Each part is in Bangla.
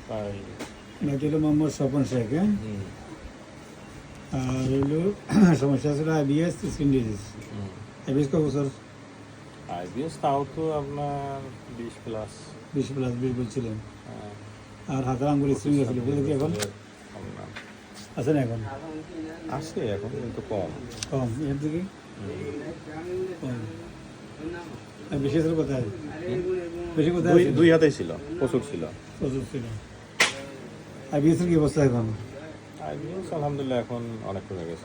তাই বাকি হলো মোহাম্মদ স্বপন শেখ, হ্যাঁ। আর হলো সমস্যা ছিল আইবিএস স্কিন ডিজিজ। আইবিএস কত বছর? আইবিএস তাও তো আপনার 20+। 20 বলছিলেন। আর হাতের আঙ্গুল স্ক্রিন গেছিল, বুঝলি কি এখন আছে না? এখন আছে, এখন কিন্তু কম। কম এর দিকে কম। আর বেশি ছিল কোথায়? বেশি কোথায়? দুই হাতেই ছিল, প্রচুর ছিল। প্রচুর ছিল। আইবিএস এর কি অবস্থা এখন? আইবিএস আলহামদুলিল্লাহ এখন অনেক কমে গেছে।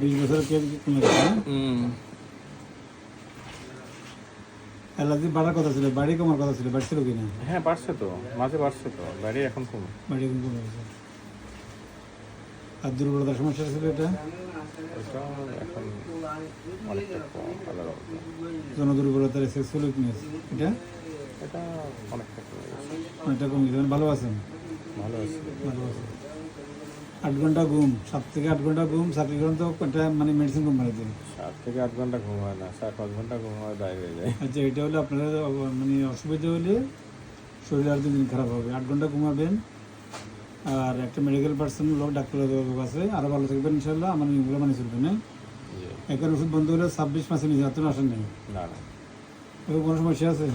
20 বছর কে কমে গেছে, হ্যাঁ? অ্যালার্জি বাড়ার কথা ছিল, বাড়ি কমার কথা ছিল, বাড়ছিল কি না? হ্যাঁ বাড়ছে তো, মাঝে বাড়ছে তো, বাইরে এখন কমে। বাড়ি এখন কমে গেছে। আর দুর্বলতার সমস্যা ছিল এটা? এটা এখন অনেকটা কম। জনদুর্বলতার সেক্সুয়াল উইকনেস এটা এটা অনেকটা কমে গেছে। অনেকটা কমে গেছে। ভালো আছেন? ভালো আছে। ভালো আছে। 8 ঘন্টা ঘুম, 7 থেকে 8 ঘন্টা ঘুম, সার্টিফিকেট তো এটা মানে মেডিসিন কোম্পানি দিন। 7 থেকে 8 ঘন্টা ঘুম হয় না, 4-5 ঘন্টা ঘুম হয়, দায় হয়ে যায়। আচ্ছা, এটা হলে আপনারা মানে অসুবিধা হলে শরীর আর দিন খারাপ হবে। 8 ঘন্টা ঘুমাবেন, আর একটা মেডিকেল পার্সন লোক ডাক্তারের যোগাযোগ আছে, আরও ভালো থাকবেন ইনশাল্লাহ। আমার নিয়মগুলো মানে চলবেন, হ্যাঁ। একের ওষুধ বন্ধ হলে 26 মাসে নিজে হাতে আসেন নাই। না না, এবার কোনো সমস্যা আছে?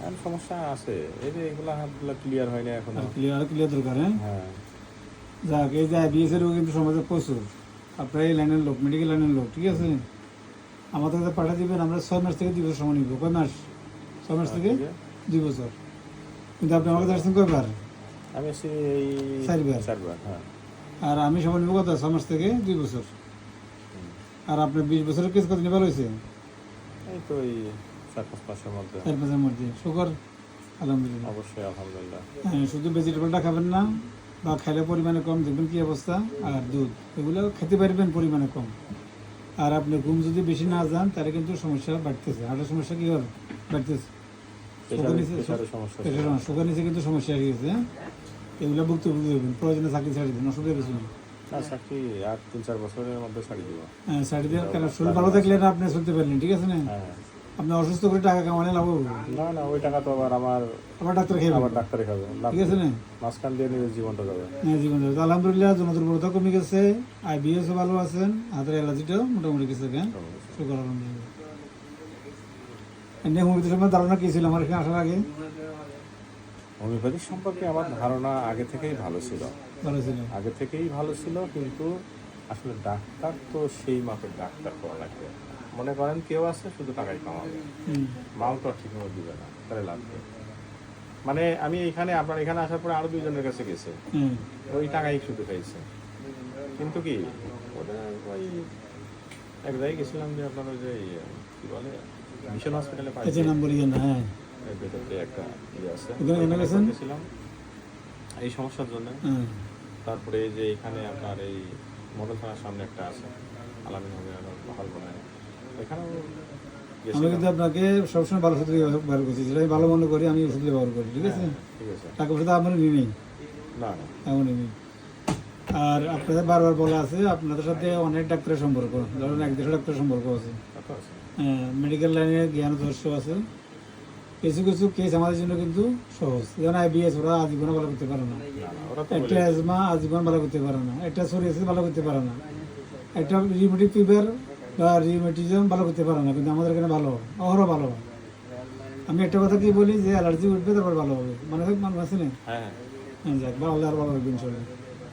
আর সমস্যা আছে, এই যে এগুলো হাতগুলো ক্লিয়ার হয় না এখন। আর ক্লিয়ার দরকার, হ্যাঁ। হ্যাঁ যাক, এই যে আইবিএস এর রোগ কিন্তু সমাজে প্রচুর। আপনার এই লাইনের লোক, মেডিকেল লাইনের লোক, ঠিক আছে। আমাদের কাছে পাঠিয়ে দিবেন, আমরা 6 মাস থেকে 2 বছর সময় নিব। কয় মাস? 6 মাস থেকে 2 বছর। কিন্তু আপনি আমাকে আসছেন কয়বার? আমি আছি এই 4বার। হ্যাঁ, আর আমি সময় নিব কত? 6 মাস থেকে 2 বছর। আর আপনার 20 বছরের কেস কত নিবার হয়েছে? এই তো এই 4-5 মাসের মধ্যে। 4 মাসের মধ্যে। শুকর আলহামদুলিল্লাহ। অবশ্যই আলহামদুলিল্লাহ। হ্যাঁ, শুধু ভেজিটেবলটা খাবেন না, বা খাইলে পরিমাণে কম, দেখবেন কি অবস্থা। আর দুধ এগুলো খেতে পারবেন পরিমাণে কম। আর আপনি ঘুম যদি বেশি না যান, তাহলে কিন্তু সমস্যা বাড়তেছে। হার্টের সমস্যা কি হবে? বাড়তেছে। সুগার নিচে কিন্তু সমস্যা হয়ে গেছে, হ্যাঁ। এগুলো ভুক্তভোগী হবেন, প্রয়োজনে চাকরি ছাড়ি দেবেন, অসুবিধা কিছু নেই। চাকরি আর 3-4 বছরের মধ্যে ছাড়ি দিব। হ্যাঁ, ছাড়ি দেওয়ার কারণ শরীর ভালো থাকলে না আপনি চলতে পারলেন, ঠিক আছে না। আপনি অসুস্থ করে টাকা কামালে লাভ হবে না না, ওই টাকা তো আবার আবার ডাক্তার খাবে, আবার ডাক্তারে খাবে, ঠিক আছে না। মাঝখান দিয়ে নিজের জীবনটা যাবে। হ্যাঁ, জীবন যাবে। তো আলহামদুলিল্লাহ জনদুর্বলতা কমে গেছে, আইবিএসও ভালো আছেন, হাতের অ্যালার্জিটাও মোটামুটি গেছে। কেন শুকর আলহামদুলিল্লাহ। এমনি হোমিওপ্যাথি সম্বন্ধে ধারণা কি ছিল আমার এখানে আসার আগে? হোমিওপ্যাথি সম্পর্কে আমার ধারণা আগে থেকেই ভালো ছিল। আগে থেকেই ভালো ছিল, কিন্তু আসলে ডাক্তার তো সেই মাপের ডাক্তার করা লাগবে। মনে করেন কেউ আছে শুধু টাকাই কামাবে, মাল তো আর ঠিকমতো দিবে না, তাহলে লাগবে। মানে আমি আপনার এখানে আসার পরে আরো 2 জনের কাছে গেছে, ওই টাকাই শুধু খাইছে। কিন্তু কি ওটা ওই এক জায়গায় গেছিলাম যে আপনার ওই যে কি বলে মিশন হসপিটালে পাইছে ভেতরে একটা আছে, গেছিলাম এই সমস্যার জন্য। তারপরে এই যে এখানে আপনার এই মডেল থানার সামনে একটা আছে, আলামিন হবে বহাল বানায়, এখানেও আমি কিন্তু আপনাকে সবসময় ভালো ওষুধ ব্যবহার করছি, যেটা আমি ভালো মনে করি আমি ওষুধ ব্যবহার করি, ঠিক আছে। টাকা পয়সা আমার নিয়ে নেই, এমনই নেই। আর আপনাদের বারবার বলা আছে আপনাদের সাথে অনেক ডাক্তারের সম্পর্ক, ধরুন 1-200 ডাক্তারের সম্পর্ক আছে। হ্যাঁ, মেডিকেল লাইনে জ্ঞান যথেষ্ট আছে। কিছু কিছু কেস আমাদের জন্য কিন্তু সহজ, যেমন আইবিএস ওরা আজীবন ভালো করতে পারে না, একটা অ্যাজমা আজীবন ভালো করতে পারে না, একটা সোরিয়াসিস ভালো করতে পারে না, একটা রিউমেটিক ফিভার বা রিউমেটিজম ভালো করতে পারে না। কিন্তু আমাদের এখানে ভালো, ওরও ভালো হয়। আমি একটা কথা কি বলি যে অ্যালার্জি উঠবে তারপর ভালো হবে, মানে আছে না। হ্যাঁ, যাক, ভালো হলে আর ভালো হবে ইনশাল্লাহ।